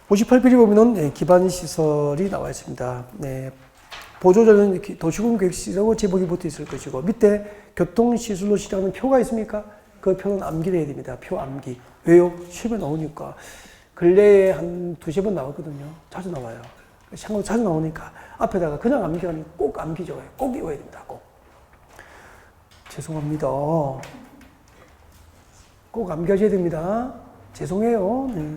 58페이지 보면은 네, 기반 시설이 나와 있습니다. 네, 보조 자료는 도시군 계획시라고 제목이 붙어 있을 것이고 밑에 교통시설로 시작하는 표가 있습니까? 그 표는 암기를 해야 됩니다. 표 암기. 왜요? 시험에 나오니까. 근래에 한 2-3번 나왔거든요. 자주 나와요. 참고로 자주 나오니까 앞에다가 그냥 암기가 아니고 꼭 암기 적어요. 꼭 외워야 됩니다. 꼭. 죄송합니다. 꼭 암기하셔야 됩니다. 죄송해요. 네.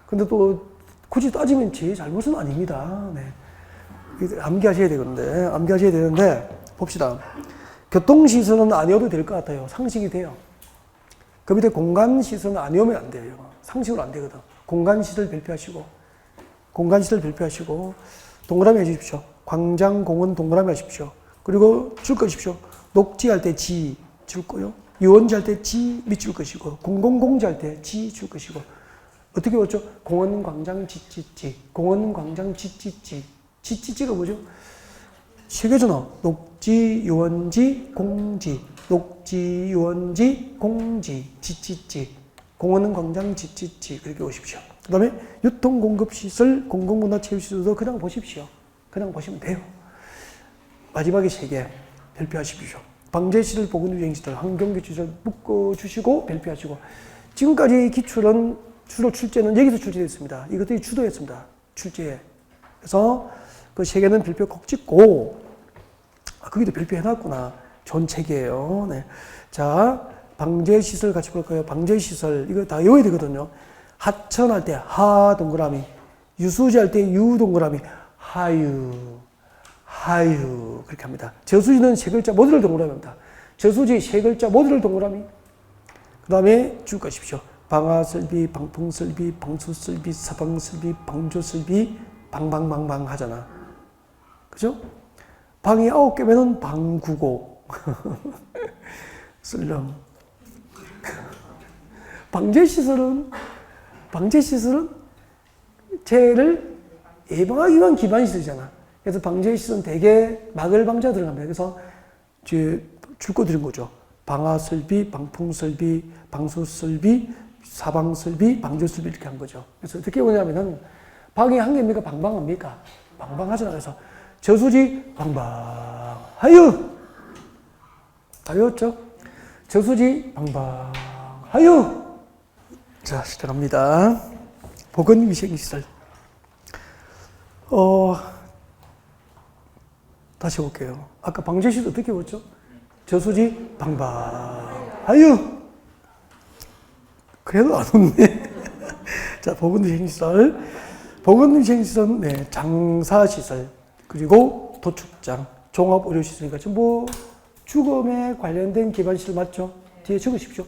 근데 또 굳이 따지면 제 잘못은 아닙니다. 네. 암기하셔야 되는데 봅시다. 교통시설은 안 외워도 될 것 같아요. 상식이 돼요. 그 밑에 공간시설은 안 외우면 안 돼요. 상식으로 안 되거든. 공간시설 발표하시고 동그라미 해주십시오. 광장, 공원, 동그라미 하십시오. 그리고 줄 것이십시오. 녹지 할 때 지 줄 거요. 유원지 할 때 지 밑줄 것이고, 공공공지 할 때 지 줄 것이고. 어떻게 봤죠? 공원, 광장, 지지지. 공원, 광장, 지지지. 지지지가 뭐죠? 세 개잖아. 녹지, 유원지, 공지. 녹지, 유원지, 공지, 지지지. 공원, 광장, 지지지. 그렇게 오십시오. 그 다음에 유통, 공급, 시설, 공공문화, 체육시설도 그냥 보십시오. 그냥 보시면 돼요. 마지막에 세 개 발표하십시오. 방제시설, 보건유행시설, 환경기초시설 묶어주시고 발표하시고. 지금까지 기출은 주로 출제는 여기서 출제됐습니다. 이것들이 주도했습니다. 출제에. 그래서 그 세 개는 발표 꼭 찍고, 거기도 발표해놨구나. 좋은 책이에요. 네. 자, 방제시설 같이 볼까요? 방제시설. 이거 다 외워야 되거든요. 하천할 때 하 동그라미, 유수지 할 때 유 동그라미, 하유, 하유. 그렇게 합니다. 저수지는 세 글자 모두를 동그라미 합니다. 저수지 세 글자 모두를 동그라미. 그 다음에 줄 것이십시오. 방아설비, 방풍설비, 방수설비, 사방설비, 방조설비, 방방방방 하잖아. 그죠? 방이 9개면은 방구고. 쓸렁. 방제시설은 재를 예방하기 위한 기반시설이잖아. 그래서 방제시설은 대개 막을 방자 들어갑니다. 그래서 줄 거 드린 거죠. 방아설비, 방풍설비, 방수설비, 사방설비, 방조설비 이렇게 한 거죠. 그래서 어떻게 보냐면은 방이 한 개입니까? 방방합니까? 방방하잖아. 그래서 저수지 방방하유. 다 외웠죠? 저수지 방방하유. 자, 시작합니다. 보건위생시설. 다시 볼게요. 아까 방제시설 어떻게 외웠죠? 저수지 방방하유. 그래도 안 웃네. 자, 보건위생시설. 보건위생시설은 네, 장사시설, 그리고 도축장, 종합의료시설이니까 전부 주검에 관련된 기반시설 맞죠? 뒤에 적으십시오.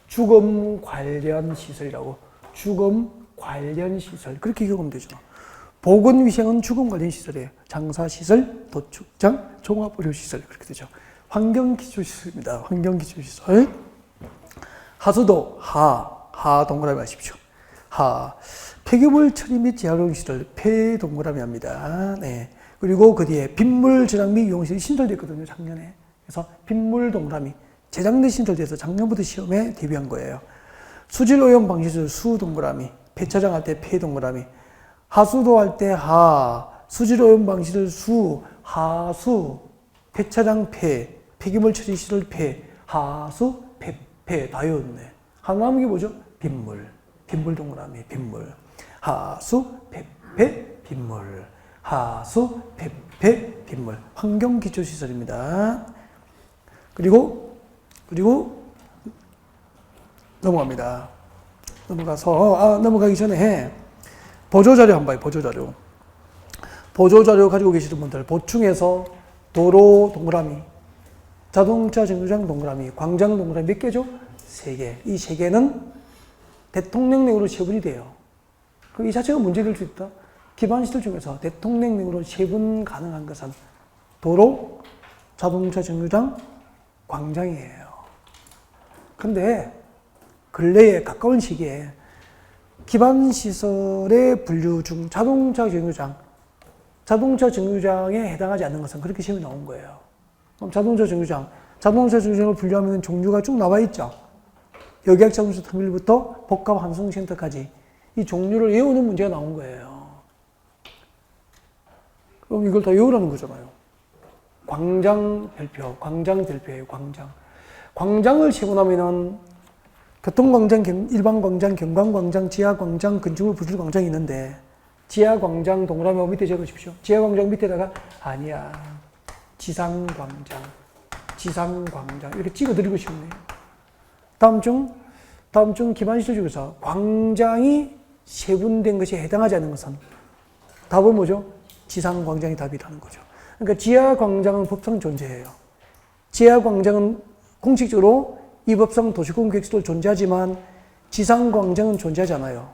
주검 관련 시설이라고. 주검 관련 시설. 그렇게 기억하면 되죠. 보건위생은 주검 관련 시설이에요. 장사시설, 도축장, 종합의료시설. 그렇게 되죠. 환경기초시설입니다. 환경기초시설. 하수도, 하 동그라미 하십시오. 하. 폐기물 처리 및 재활용시설, 폐 동그라미 합니다. 네. 그리고 그 뒤에 빗물 저장 및 유용시설이 신설됐거든요, 작년에. 그래서 빗물 동그라미. 재작년 신설돼서 작년부터 시험에 대비한 거예요. 수질 오염 방지시설, 수 동그라미. 폐차장 할 때 폐 동그라미. 하수도 할 때 하. 수질 오염 방지시설 수, 하수. 폐차장 폐. 폐기물 처리 시설 폐. 하수, 폐. 다 외웠네. 하나 남은 게 뭐죠? 빗물. 빗물 동그라미, 빗물. 하수, 빗물. 하수, 빗물. 환경기초시설입니다. 그리고 넘어갑니다. 넘어가기 전에 보조자료 한번 봐요. 보조자료. 보조자료 가지고 계시는 분들 보충해서 도로 동그라미, 자동차 정류장 동그라미, 광장 동그라미 몇 개죠? 3개. 이 3개는 대통령령으로 체분이 돼요. 그럼 이 자체가 문제될 수 있다. 기반시설 중에서 대통령령으로 체분 가능한 것은 도로, 자동차 정류장, 광장이에요. 근데 근래에 가까운 시기에 기반시설의 분류 중 자동차 정류장에 해당하지 않는 것은 그렇게 시험이 나온 거예요. 그럼 자동차 정류장을 분류하면 종류가 쭉 나와 있죠. 여객 자동차 터미널부터 복합 환송센터까지 이 종류를 외우는 문제가 나온 거예요. 그럼 이걸 다 외우라는 거잖아요. 광장 별표예요, 광장. 광장을 세분하면은 교통광장, 일반광장, 경관광장, 지하광장, 건축물 부술 광장이 있는데 지하광장 동그라미 밑에 적으십시오. 지하광장 밑에다가 아니야. 지상광장 이렇게 찍어드리고 싶네요. 다음 중 기반시설 중에서 광장이 세분된 것이 해당하지 않는 것은 답은 뭐죠? 지상광장이 답이라는 거죠. 그러니까 지하광장은 법상 존재해요. 지하광장은 공식적으로 이 법상 도시공계획서도 존재하지만 지상광장은 존재하지 않아요.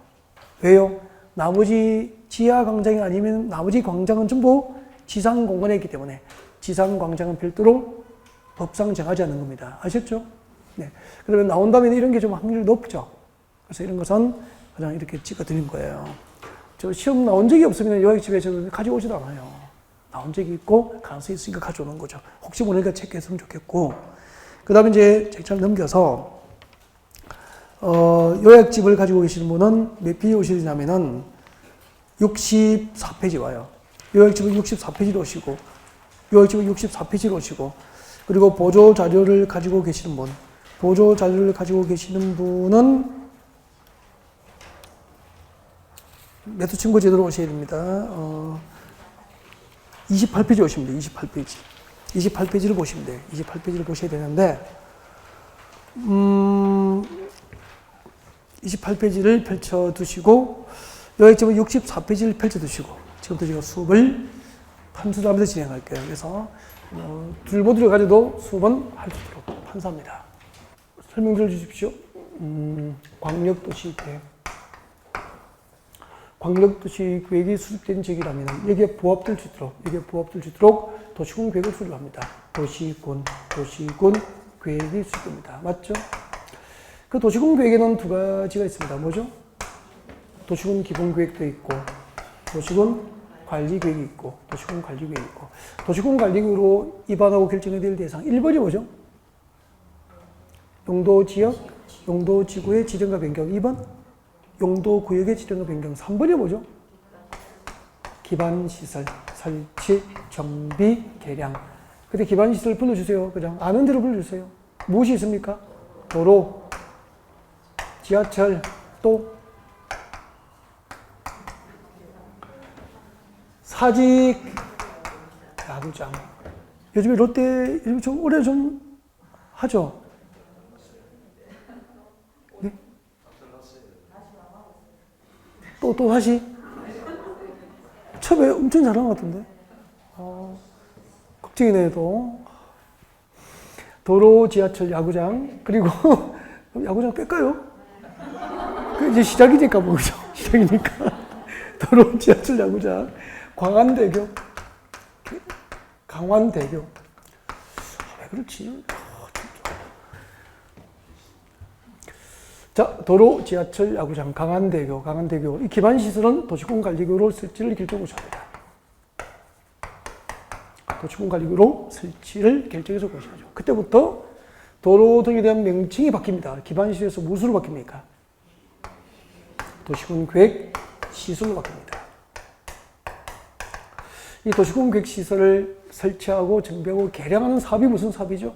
왜요? 나머지 지하광장이 아니면 나머지 광장은 전부 지상 공간에 있기 때문에 지상 광장은 별도로 법상 정하지 않는 겁니다. 아셨죠? 네. 그러면 나온 다음에 이런 게 좀 확률이 높죠. 그래서 이런 것은 그냥 이렇게 찍어 드린 거예요. 저 시험 나온 적이 없으면 요약집에서 가져오지도 않아요. 나온 적이 있고 가능성이 있으니까 가져오는 거죠. 혹시 모르니까 체크했으면 좋겠고. 그 다음에 이제 책장을 넘겨서 요약집을 가지고 계시는 분은 몇 페이지 오셔야 되냐면은 64페이지 와요. 요약집은 64페이지로 오시고, 요약집은 64페이지로 오시고, 그리고 보조 자료를 가지고 계시는 분, 보조 자료를 가지고 계시는 분은 매수 친구 제도로 오셔야 됩니다. 28페이지 오시면 돼요. 28페이지. 28페이지를 보시면 돼요. 28페이지를 보셔야 되는데, 28페이지를 펼쳐 두시고, 요약집은 64페이지를 펼쳐 두시고, 지금부터 제가 수업을 판수하면서 진행할게요. 그래서, 둘 모두를 가져도 수업은 할 수 있도록 판수합니다. 설명 들어주십시오. 광역도시계획. 광역도시계획이 수립된 지역이라면 여기에 부합될 수 있도록 도시군 계획을 수립합니다. 도시군 계획이 수립됩니다. 맞죠? 그 도시군 계획에는 두 가지가 있습니다. 뭐죠? 도시군 기본계획도 있고, 도시군 관리계획이 있고, 도시군 관리계획이 있고, 도시군 관리계획으로 입안하고 결정이 될 대상 1번이 뭐죠? 용도지역, 용도지구의 지정과 변경 2번, 용도구역의 지정과 변경 3번이 뭐죠? 기반시설, 설치, 정비, 개량. 근데 기반시설 불러주세요. 그냥 아는 대로 불러주세요. 무엇이 있습니까? 도로, 지하철, 또 사직, 야구장. 요즘에 롯데, 요즘 좀 올해 좀 하죠? 네? 또 하시? 처음에 엄청 잘한 것 같은데? 걱정이네, 또. 도로, 지하철, 야구장. 그리고, 야구장 뺄까요? 그 이제 시작이니까, 뭐, 그죠? 시작이니까. 도로, 지하철, 야구장. 광안대교. 강환대교. 왜 그렇지? 자, 도로, 지하철, 야구장, 강안대교. 이 기반시설은 도시군관리구로 설치를 결정해서 합니다. 도시군관리구로 설치를 결정해서 고시하죠. 그때부터 도로 등에 대한 명칭이 바뀝니다. 기반시설에서 무엇으로 바뀝니까? 도시군계획 시설로 바뀝니다. 이 도시군계획 시설을 설치하고 정비하고 개량하는 사업이 무슨 사업이죠?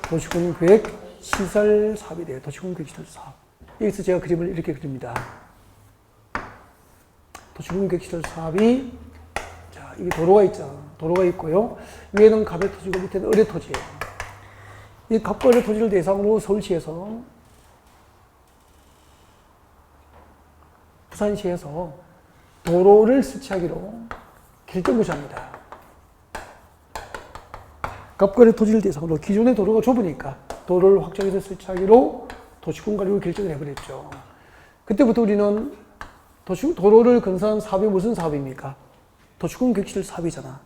도시군계획 시설 사업이 돼요. 도시군계획 시설 사업. 여기서 제가 그림을 이렇게 그립니다. 도시군계획 시설 사업이, 자, 이게 도로가 있잖아. 도로가 있고요. 위에는 갑의 토지고 밑에는 을의 토지예요. 이 갑과 을의 토지를 대상으로 서울시에서, 부산시에서 도로를 설치하기로 결정고시합니다. 갑과 을의 토지를 대상으로 기존의 도로가 좁으니까 도로를 확장해서 설치하기로 도시군관리구로 결정을 해버렸죠. 그때부터 우리는 도로를 건설한 사업이 무슨 사업입니까? 도시군계획시설 사업이잖아.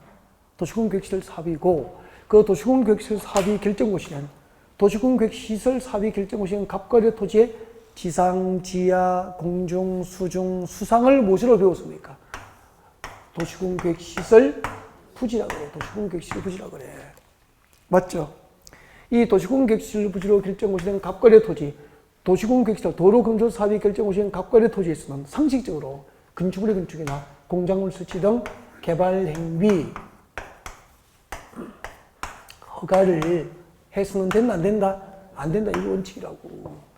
도시군계획시설 사업이고, 그 도시군계획시설 사업이 결정고시는, 도시군계획시설 사업이 결정고시는 갑과 을의 토지의 지상, 지하, 공중, 수중, 수상을 무엇으로 배웠습니까? 도시군계획시설 부지라 그래. 도시군계획시설 부지라 그래. 맞죠? 이 도시군계획시설 부지로 결정고시된 갑과 을의 토지, 도시군계획시설 도로건설 사업이 결정고시된 갑과 을의 토지에 있으면 상식적으로 건축물의 건축이나 공작물 설치 등 개발 행위 허가를 해서는 된다, 안 된다? 안 된다. 이게 원칙이라고.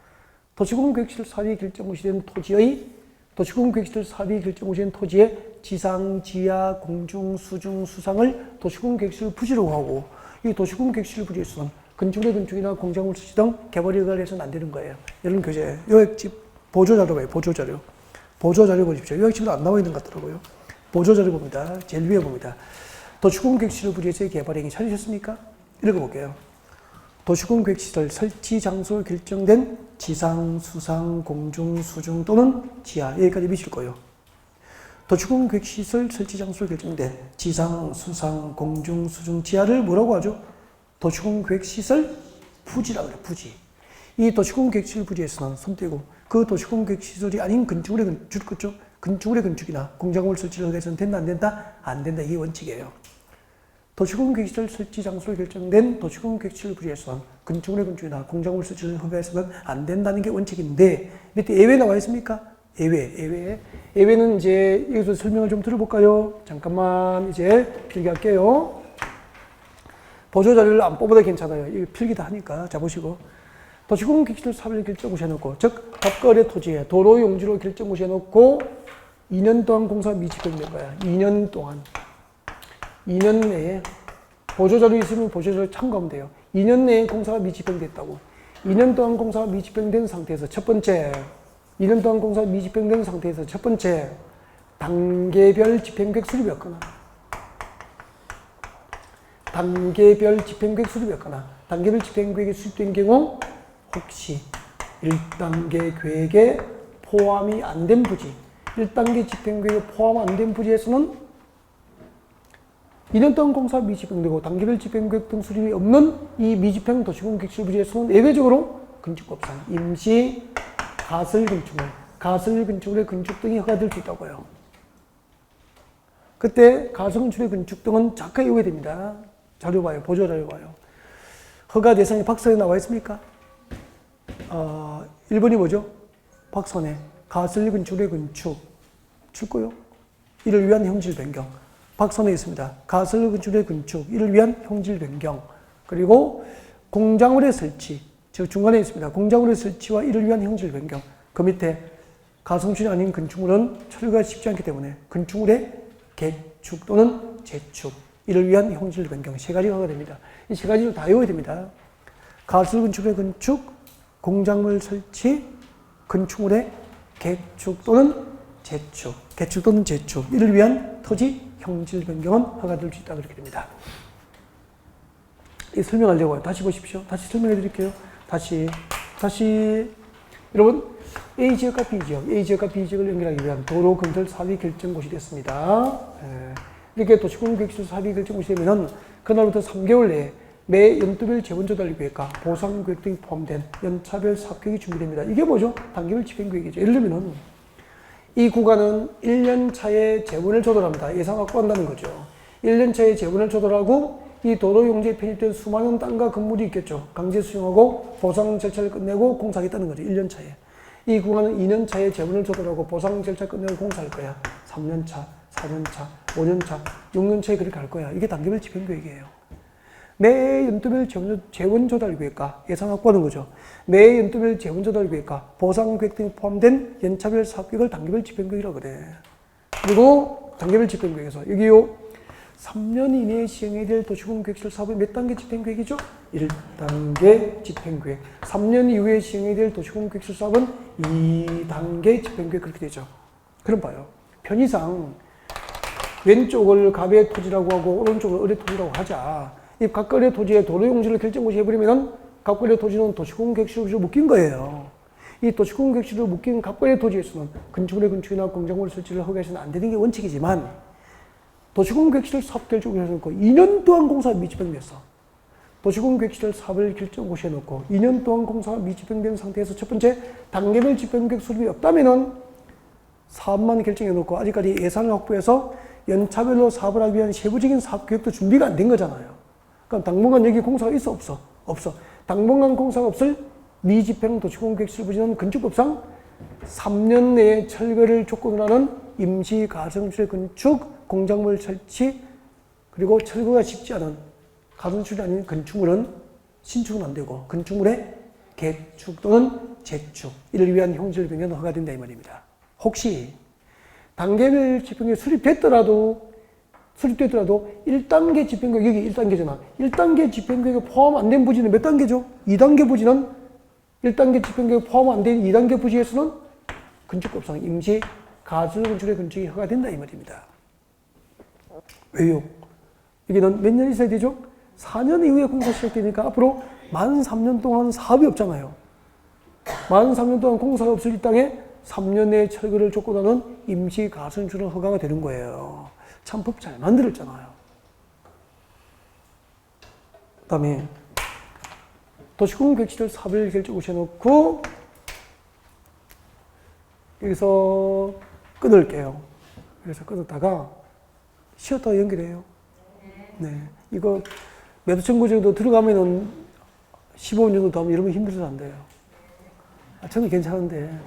도시군계획시설 사업이 결정고시된 토지의, 도시군계획시설 사업이 결정고시된 토지의 지상, 지하, 공중, 수중, 수상을 도시군계획시설 부지로 하고, 이 도시군계획시설 부지에서는 건축물의 건축이나 공작물 설치 등 개발 허가를 해서는 안 되는 거예요. 이런 교재. 요약집 보조자료 봐요. 보조자료. 보조자료 보십시오. 요약집도 안 나와 있는 것 같더라고요. 보조자료 봅니다. 제일 위에 봅니다. 도시군계획시설 부지에서의 개발 행위 찾으셨습니까? 읽어볼게요. 도시군계획시설 설치 장소 결정된 지상, 수상, 공중, 수중 또는 지하. 여기까지 미실 거예요. 도시공 계획시설 설치 장소로 결정된 지상, 수상, 공중, 수중, 지하를 뭐라고 하죠? 도시공 계획시설 부지라고 그래요. 부지. 이 도시공 계획시설 부지에서는 손 떼고 그 도시공 계획시설이 아닌 건축물의 건축, 그죠? 건축물의 건축이나 공작물 설치를 해서는 된다, 안 된다? 안 된다. 이게 원칙이에요. 도시공 계획시설 설치 장소로 결정된 도시공 계획시설 부지에서는 건축물의 건축이나 공작물 설치를 허가해서는 안 된다는 게 원칙인데 밑에 예외 나와 있습니까? 예외는 이제 여기서 설명을 좀 들어볼까요? 잠깐만 이제 필기할게요. 보조자료를 안 뽑아도 괜찮아요. 이거 필기다 하니까. 자, 보시고. 도시공 계획시설 사업을 결정고시 해놓고, 즉, 밥거래 토지에 도로 용지로 결정고시 해놓고, 2년 동안 공사 미집행될 거야. 2년 동안. 2년 내에 보조자료 있으면 보조자료 참고하면 돼요. 2년 내에 공사가 미집행됐다고. 2년 동안 공사가 미집행된 상태에서 첫 번째, 2년 동안 공사가 미집행된 상태에서 첫 번째, 단계별 집행계획 수립이었거나, 단계별 집행계획 수립이었거나, 단계별 집행계획이 수립된 경우 혹시 1단계 계획에 포함이 안 된 부지, 1단계 집행계획에 포함 안 된 부지에서는 2년 동안 공사 미집행되고 단계별 집행계획 등 수립이 없는 이 미집행 도시공 계획시설 부지에서는 예외적으로 건축법상 임시 가설 건축물의 건축 등이 허가될 수 있다고요. 그때 가설 건축물의 건축 등은 작가에 요구됩니다. 자료 봐요. 보조 자료 봐요. 허가 대상이 박선에 나와 있습니까? 1번이 뭐죠? 박선에 가설 건축물의 건축 출고요. 이를 위한 형질 변경. 박선에 있습니다. 가설 건축물의 건축, 이를 위한 형질 변경. 그리고 공작물의 설치. 저 중간에 있습니다. 공작물의 설치와 이를 위한 형질 변경. 그 밑에 가성출이 아닌 건축물은 처리가 쉽지 않기 때문에 건축물의 개축 또는 재축, 이를 위한 형질 변경 세 가지가 허가됩니다. 이 세 가지를 다 외워야 됩니다. 가설 건축물의 건축, 공작물 설치, 건축물의 개축 또는 재축, 개축 또는 재축, 이를 위한 토지 형질 변경은 허가될 수 있다 그렇게 됩니다. 이 설명하려고요. 다시 보십시오. 다시 설명해 드릴게요. 다시 여러분 A 지역과 B 지역, A 지역과 B 지역을 연결하기 위한 도로 건설 사비 결정고시 됐습니다. 이렇게 도시공 계획시설 사비 결정고시 되면은 그날부터 3개월 내에 매 연도별 재원조달 계획과 보상 계획 등이 포함된 연차별 사업계획이 준비됩니다. 이게 뭐죠? 단계별 집행계획이죠. 예를 들면은 이 구간은 1년 차에 재원을 조달합니다. 예산 확보한다는 거죠. 1년 차에 재원을 조달하고 이 도로 용지에 편입된 수많은 땅과 건물이 있겠죠. 강제 수용하고 보상 절차를 끝내고 공사하겠다는 거죠. 1년 차에. 이 구간은 2년 차에 재원을 조달하고 보상 절차 끝내고 공사할 거야. 3년 차, 4년 차, 5년 차, 6년 차에 그렇게 갈 거야. 이게 단계별 집행계획이에요. 매 연도별 재원 조달 계획과 예산 확보하는 거죠. 매 연도별 재원 조달 계획과 보상 계획 등이 포함된 연차별 사업계획을 단계별 집행계획이라고 그래. 그리고 단계별 집행계획에서 여기요. 3년 이내에 시행해야 될 도시공 계획시설 사업의 몇 단계 집행계획이죠? 1단계 집행계획. 3년 이후에 시행해야 될 도시공 계획시설 사업은 2단계 집행계획 그렇게 되죠. 그럼 봐요. 편의상 왼쪽을 갑의 토지라고 하고 오른쪽을 을의 토지라고 하자. 이 각거래 토지에 도로 용지를 결정고시 해버리면은 각거래 토지는 도시공 계획시설로 묶인 거예요. 이 도시공 계획시설로 묶인 각거래 토지에서는 건축물의 건축이나 공작물 설치를 허가해서는 안 되는 게 원칙이지만 도시공 계획시설 사업 결정고시 해놓고 2년 동안 공사가 미집행됐어. 도시공 계획시설 사업을 결정고시 해놓고 2년 동안 공사가 미집행된 상태에서 첫 번째 단계별 집행계획 수립이 없다면은 사업만 결정해놓고 아직까지 예산을 확보해서 연차별로 사업을 하기 위한 세부적인 사업 계획도 준비가 안 된 거잖아요. 그럼 당분간 여기 공사가 있어 없어? 없어. 당분간 공사가 없을 미집행 도시공 계획시설 부지는 건축법상 3년 내에 철거를 조건으로 하는 임시 가성시설 건축 공작물 설치 그리고 철거가 쉽지 않은 가성출이 아닌 건축물은 신축은 안 되고 건축물의 개축 또는 재축 이를 위한 형질 변경은 허가된다 이 말입니다. 혹시 단계별 집행계획이 수립됐더라도 1단계 집행계획 여기 1단계잖아. 1단계 집행계획에 포함 안 된 부지는 몇 단계죠? 2단계 부지는 1단계 집행계획 포함 안 된 2단계 부지에서는 건축법상 임시 가설 건축의 건축이 허가된다 이 말입니다. 왜요? 이게 몇 년 있어야 되죠? 4년 이후에 공사 시작되니까 앞으로 만 3년 동안 사업이 없잖아요. 만 3년 동안 공사가 없을 이 땅에 3년 내에 철거를 조건하는 임시 가선주는 허가가 되는 거예요. 참 법 잘 만들었잖아요. 그 다음에 도시공원 객지를 사별 결정 오셔놓고 여기서 끊을게요. 그래서 끊었다가 쉬었다가 연결해요. 네. 이거 매도 청구 정도 들어가면은 15년 정도 더 하면 이러면 힘들어서 안 돼요. 저는 괜찮은데